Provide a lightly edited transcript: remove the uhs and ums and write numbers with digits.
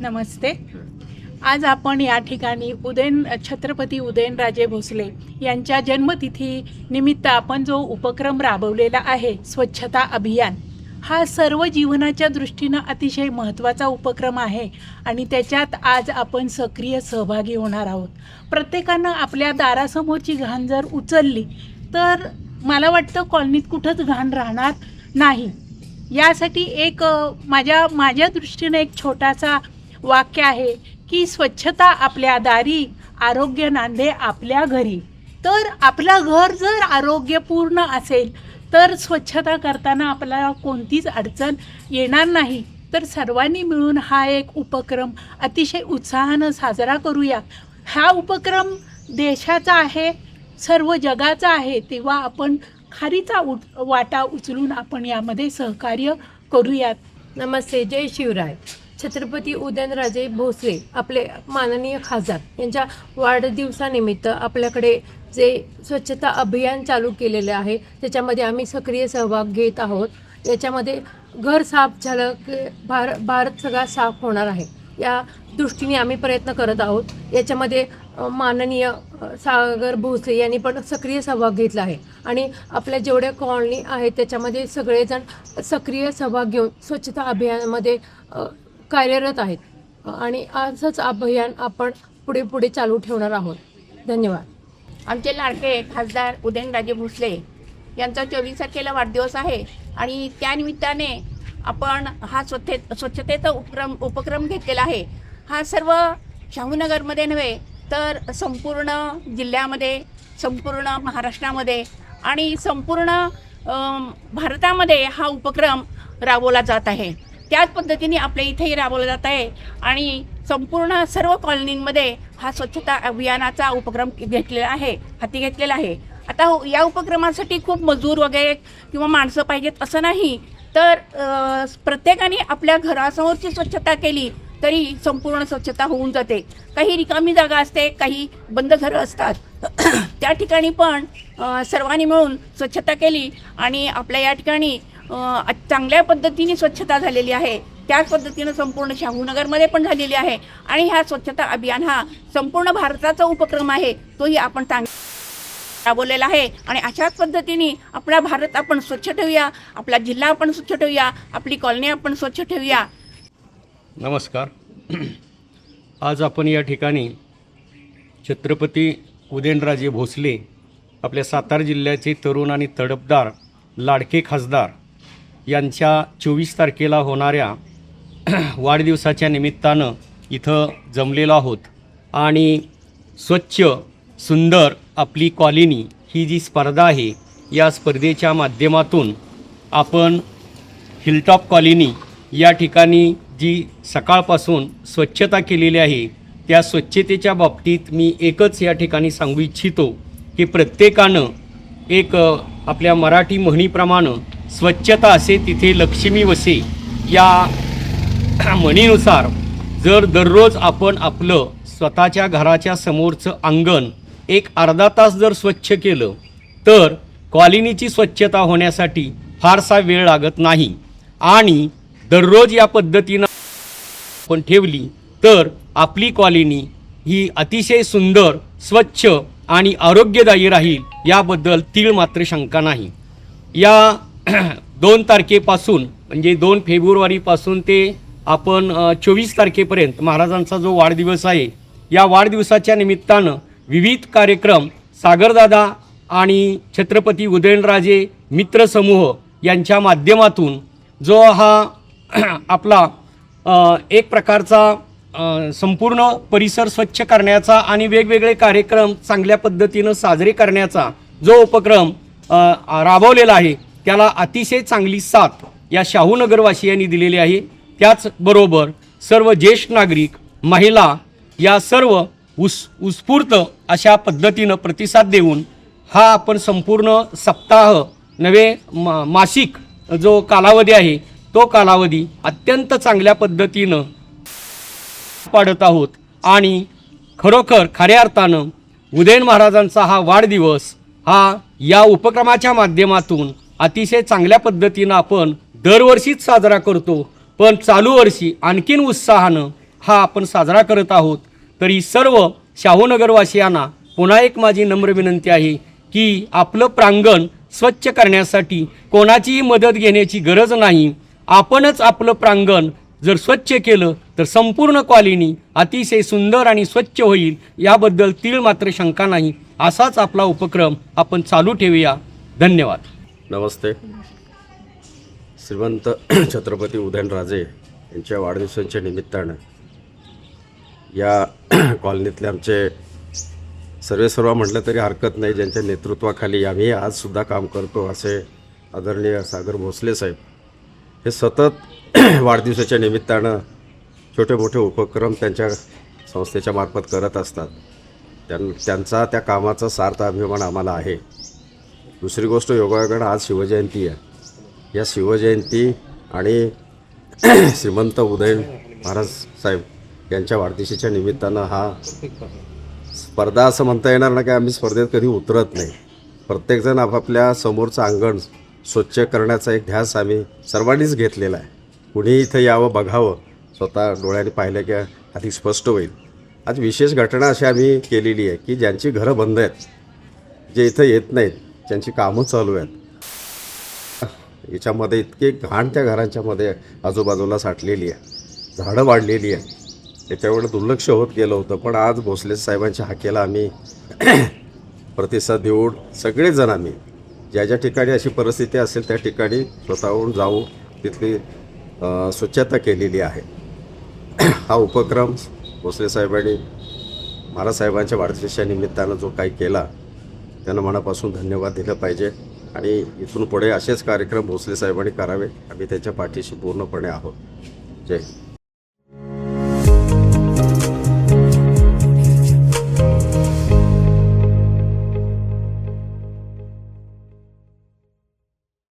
नमस्ते. आज आपण या ठिकाणी छत्रपती उदयनराजे भोसले यांच्या जन्मतिथी निमित्त आपण जो उपक्रम राबवलेला आहे स्वच्छता अभियान, हा सर्व जीवनाच्या दृष्टीनं अतिशय महत्त्वाचा उपक्रम आहे आणि त्याच्यात आज आपण सक्रिय सहभागी होणार आहोत. प्रत्येकानं आपल्या दारासमोरची घाण जर उचलली तर मला वाटतं कॉलनीत कुठंच घाण राहणार नाही. यासाठी एक माझ्या दृष्टीने एक छोटासा वाक्य आहे की स्वच्छता आपल्या दारी, आरोग्य नांदे आपल्या घरी. तर आपलं घर जर आरोग्यपूर्ण असेल तर स्वच्छता करताना आपल्याला कोणतीच अडचण येणार नाही. तर सर्वांनी मिळून हा एक उपक्रम अतिशय उत्साहानं साजरा करूया. हा उपक्रम देशाचा आहे, सर्व जगाचा आहे, तेव्हा आपण खारीचा वाटा उचलून आपण यामध्ये सहकार्य करूयात. नमस्ते. जय शिवराय. छत्रपती उदयनराजे भोसले आपले माननीय खासदार यांच्या वाढदिवसानिमित्त आपल्याकडे जे स्वच्छता अभियान चालू केलेले आहे त्याच्यामध्ये आम्ही सक्रिय सहभाग घेत आहोत. याच्यामध्ये घर साफ झालं की भारत सगळा साफ होणार आहे, या दृष्टीने आम्ही प्रयत्न करत आहोत. याच्यामध्ये माननीय सागर भोसले यांनी पण सक्रिय सहभाग घेतला आहे आणि आपल्या जेवढ्या कॉलनी आहेत त्याच्यामध्ये सगळेजण सक्रिय सहभाग घेऊन स्वच्छता अभियानामध्ये कार्यरत आहेत आणि असंच अभियान आपण पुढे चालू ठेवणार आहोत. धन्यवाद. आमचे लाडके खासदार उदयनराजे भोसले यांचा 24 तारखेला वाढदिवस आहे आणि त्यानिमित्ताने आपण हा स्वच्छतेचा उपक्रम घेतलेला आहे. हा सर्व शाहूनगरमध्ये नव्हे तर संपूर्ण जिल्ह्यामध्ये, संपूर्ण महाराष्ट्रामध्ये आणि संपूर्ण भारतामध्ये हा उपक्रम राबवला जात आहे. त्याच पद्धतीने आपल्या इथेही राबवला जात आहे आणि संपूर्ण सर्व कॉलनींमध्ये हा स्वच्छता अभियानाचा उपक्रम हाती घेतलेला आहे. आता या उपक्रमासाठी खूप मजूर वगैरे किंवा माणसं पाहिजेत असं नाही, तर प्रत्येकाने आपल्या घरासमोरची स्वच्छता केली तरी संपूर्ण स्वच्छता होऊन जाते. काही रिकामी जागा असते, काही बंद घरं असतात, त्या ठिकाणी पण सर्वांनी मिळून स्वच्छता केली आणि आपल्या या ठिकाणी चांगल्या पद्धतीने स्वच्छता झालेली आहे. त्याच पद्धतीनं संपूर्ण शाहूनगरमध्ये पण झालेली आहे आणि हा स्वच्छता अभियान हा संपूर्ण भारताचा उपक्रम आहे, तोही आपण राबवलेला आहे. आणि अशाच पद्धतीने आपला भारत आपण स्वच्छ ठेवूया, आपला जिल्हा आपण स्वच्छ ठेवूया, आपली कॉलनी आपण स्वच्छ ठेवूया. नमस्कार. आज आपण या ठिकाणी छत्रपती उदयनराजे भोसले आपल्या सातारा जिल्ह्याचे तरुण आणि तडफदार लाडके खासदार यांच्या 24 तारखेला होणाऱ्या वाढदिवसाच्या निमित्तानं इथं जमलेलो आहोत आणि स्वच्छ सुंदर आपली कॉलनी ही जी स्पर्धा आहे, या स्पर्धेच्या माध्यमातून आपण हिलटॉप कॉलनी या ठिकाणी जी सकाळपासून स्वच्छता केलेली आहे, त्या स्वच्छतेच्या बाबतीत मी एकच या ठिकाणी सांगू इच्छितो की प्रत्येकानं एक आपल्या मराठी म्हणीप्रमाणे स्वच्छता असे तिथे लक्ष्मी वसे या म्हणीनुसार जर दररोज आपण आपलं स्वतःच्या घराच्या समोरचं अंगण एक अर्धा तास जर स्वच्छ केलं तर कॉलनीची स्वच्छता होण्यासाठी फारसा वेळ लागत नाही आणि दररोज या पद्धतीनं आपण ठेवली तर आपली कॉलनी ही अतिशय सुंदर, स्वच्छ आणि आरोग्यदायी राहील, याबद्दल तीळ मात्र शंका नाही. या 2 तारखेपासून म्हणजे 2 फेब्रुवारीपासून ते आपण 24 तारखेपर्यंत महाराजांचा जो वाढदिवस आहे, या वाढदिवसाच्या निमित्तानं विविध कार्यक्रम सागरदादा आणि छत्रपती उदयनराजे मित्रसमूह यांच्या माध्यमातून जो हा आपला एक प्रकारचा संपूर्ण परिसर स्वच्छ करण्याचा आणि वेगवेगळे कार्यक्रम चांगल्या पद्धतीनं साजरे करण्याचा जो उपक्रम राबवलेला आहे, त्याला अतिशय चांगली साथ या शाहूनगरवासियांनी दिलेली आहे. त्याचबरोबर सर्व ज्येष्ठ नागरिक, महिला या सर्व उत्स्फूर्त अशा पद्धतीनं प्रतिसाद देऊन हा आपण संपूर्ण सप्ताह नव्हे मासिक जो कालावधी आहे तो कालावधी अत्यंत चांगल्या पद्धतीनं पाडत आहोत आणि खरोखर खऱ्या अर्थानं उदयन महाराजांचा हा वाढदिवस हा या उपक्रमाच्या माध्यमातून अतिशय चांगल्या पद्धतीनं आपण दरवर्षीच साजरा करतो, पण चालू वर्षी आणखीन उत्साहानं हा आपण साजरा करत आहोत. तरी सर्व शाहूनगरवासियांना पुन्हा एक माझी नम्र विनंती आहे की आपलं प्रांगण स्वच्छ करण्यासाठी कोणाचीही मदत घेण्याची गरज नाही. आपणच आपलं प्रांगण जर स्वच्छ केलं तर संपूर्ण कॉलनी अतिशय सुंदर आणि स्वच्छ होईल, याबद्दल तीळ मात्र शंका नाही. असाच आपला उपक्रम आपण चालू ठेवूया. धन्यवाद. नमस्ते. श्रीमंत छत्रपती उदयनराजे यांच्या वाढदिवसाच्या निमित्तानं या कॉलनीतले आमचे सर्व म्हटलं तरी हरकत नाही, ज्यांच्या नेतृत्वाखाली आम्ही आजसुद्धा काम करतो असे आदरणीय सागर भोसले साहेब हे सतत वाढदिवसाच्या निमित्तानं छोटे मोठे उपक्रम त्यांच्या संस्थेच्या मार्फत करत असतात. त्यांचा त्या कामाचा सार्थ अभिमान आम्हाला आहे. दुसरी गोष्ट, योगायोगानं आज शिवजयंती आहे. या शिवजयंती आणि श्रीमंत उदयन महाराज साहेब यांच्या वाढदिवसाच्या निमित्तानं हा स्पर्धा असं म्हणता येणार ना की आम्ही स्पर्धेत कधी उतरत नाही. प्रत्येकजण आपापल्या समोरचं अंगण स्वच्छ करण्याचा एक ध्यास आम्ही सर्वांनीच घेतलेला आहे. कुणीही इथं यावं, बघावं, स्वतः डोळ्याने पाहिलं की अधिक स्पष्ट होईल. आज विशेष घटना अशी आम्ही केलेली आहे की ज्यांची घरं बंद आहेत, जे इथं येत नाहीत, ज्यांची कामं चालू आहेत, याच्यामध्ये इतके घाण त्या घरांच्यामध्ये आजूबाजूला साठलेली आहे, झाडं वाढलेली आहे. त्याच्यावर दुर्लक्ष होत गेलं होतं. पण आज भोसले साहेबांच्या हाकेला आम्ही प्रतिसाद देऊन सगळेजण आम्ही ज्या ज्या ठिकाणी अशी परिस्थिती असेल त्या ठिकाणी स्वतःहून जाऊ तिथली स्वच्छता केलेली आहे. हा उपक्रम भोसले साहेबांनी महाराज साहेबांच्या वाढदिवसाच्या निमित्तानं जो काही केला त्यांना मनापासून धन्यवाद दिलं पाहिजे. आणि इथून पुढे असेच कार्यक्रम भोसले साहेबांनी करावे. आम्ही त्याच्या पाठीशी पूर्णपणे आहोत. जय हिंद.